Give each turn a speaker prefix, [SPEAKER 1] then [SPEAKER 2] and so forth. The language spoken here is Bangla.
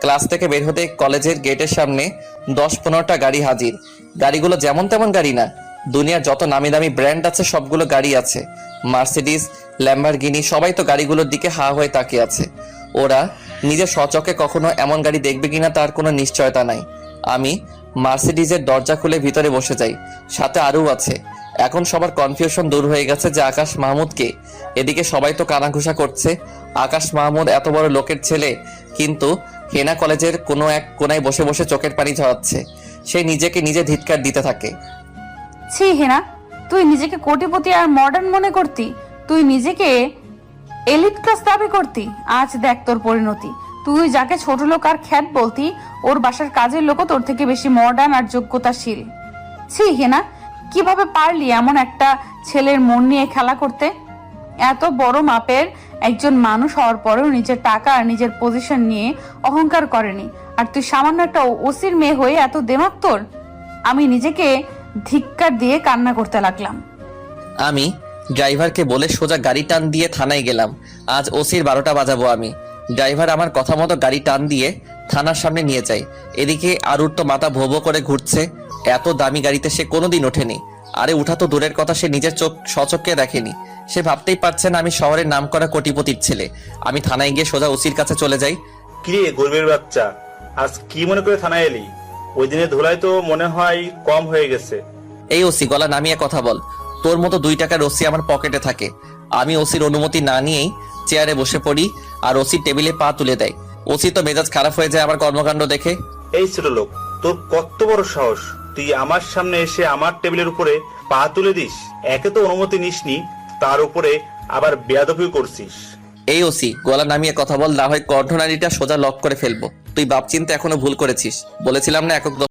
[SPEAKER 1] ক্লাস থেকে বের হতে কলেজের গেটের সামনে 10-15টা গাড়ি হাজির। গাড়িগুলো যেমন তেমন গাড়ি না, দুনিয়ার যত নামি দামি ব্র্যান্ড আছে সবগুলো গাড়ি আছে। মার্সিডিজ, ল্যাম্বরগিনি, সবাই তো গাড়িগুলোর দিকে হা হয়ে তাকিয়ে আছে। ওরা নিজের স্বচক্ষে কখনো এমন গাড়ি দেখবে কিনা তার কোনো নিশ্চয়তা নাই। আমি মার্সিডিজের দরজা খুলে ভিতরে বসে যাই, সাথে আরও আছে। এখন সবার কনফিউশন দূর হয়ে গেছে যে আকাশ মাহমুদকে। এদিকে সবাই তো কানাঘুষা করছে, আকাশ মাহমুদ এত বড় লোকের ছেলে, কিন্তু হেনা কলেজের কোনো এক কোনায় বসে বসে চোখের পানি ঝরাচ্ছে। সে নিজেকে নিজে ধিক্কার দিতে থাকে।
[SPEAKER 2] ছি হেনা, তুই নিজেকে কোটিপতি আর মডার্ন মনে করতি, তুই নিজেকে এলিট ক্লাস দাবি করতি। আজ দেখ তোর পরিণতি। তুই যাকে ছোট লোক আর খ্যাত বলতি, ওর বাসার কাজের লোকও তোর থেকে বেশি মডার্ন আর যোগ্যতাশীল। ছি হেনা, কিভাবে পারলি এমন একটা ছেলের মন নিয়ে খেলা করতে? এত বড় মাপের একজন মানুষ হওয়ার পরেও নিজের টাকা আর নিজের পজিশন নিয়ে অহংকার করেনি, আর তুই সামান্য একটা ওসির মেয়ে হয়ে এত দেমাগ তোর। আমি নিজেকে ধিক্কার দিয়ে কান্না করতে লাগলাম।
[SPEAKER 1] আমি ড্রাইভারকে বলে সোজা গাড়ি টান দিয়ে থানায় গেলাম। আজ ওসির 12টা বাজাবো আমি। ড্রাইভার আমার কথা মতো গাড়ি টান দিয়ে থানার সামনে নিয়ে যায়। এদিকে আরুর তো মাথা ভোবো করে ঘুরছে, এত দামি গাড়িতে সে কোনোদিন ওঠেনি। আরে উঠা তো দূরের কথা, সে নিজের স্বচক্ষে দেখেনি। সে ভাবতেই পারছে না আমি শহরের নামকরা কোটিপতির ছেলে। আমি থানায় গিয়ে সোজা ওসির কাছে চলে যাই।
[SPEAKER 3] কিরে গরিবের বাচ্চা, আজ কি মনে করে থানায় এলি? ওই দিনে ধুলাই তো মনে হয় কম হয়ে গেছে।
[SPEAKER 1] এই ওসি, গলা নামিয়ে কথা বল। তোর মতো 2 টাকার ওসি আমার পকেটে থাকে। আমি ওসির অনুমতি না নিয়েই চেয়ারে বসে পড়ি, আর ওসি টেবিলে পা তুলে দেয়। ওসি তো মেজাজ খারাপ হয়ে যায় আমার কর্মকাণ্ড দেখে।
[SPEAKER 3] এই ছোট লোক, তোর কত বড় সাহস, তুই আমার সামনে এসে আমার টেবিলের উপরে পা তুলে দিস? একে তো অনুমতি নিসনি, তার উপরে আবার বেয়াদবি করছিস।
[SPEAKER 1] এই ওসি, গলা নামিয়ে কথা বল, না হয় কণ্ঠনালীটা সোজা লক করে ফেলবো। তুই বাপ চিনতে এখনো ভুল করেছিস। বলেছিলাম না একক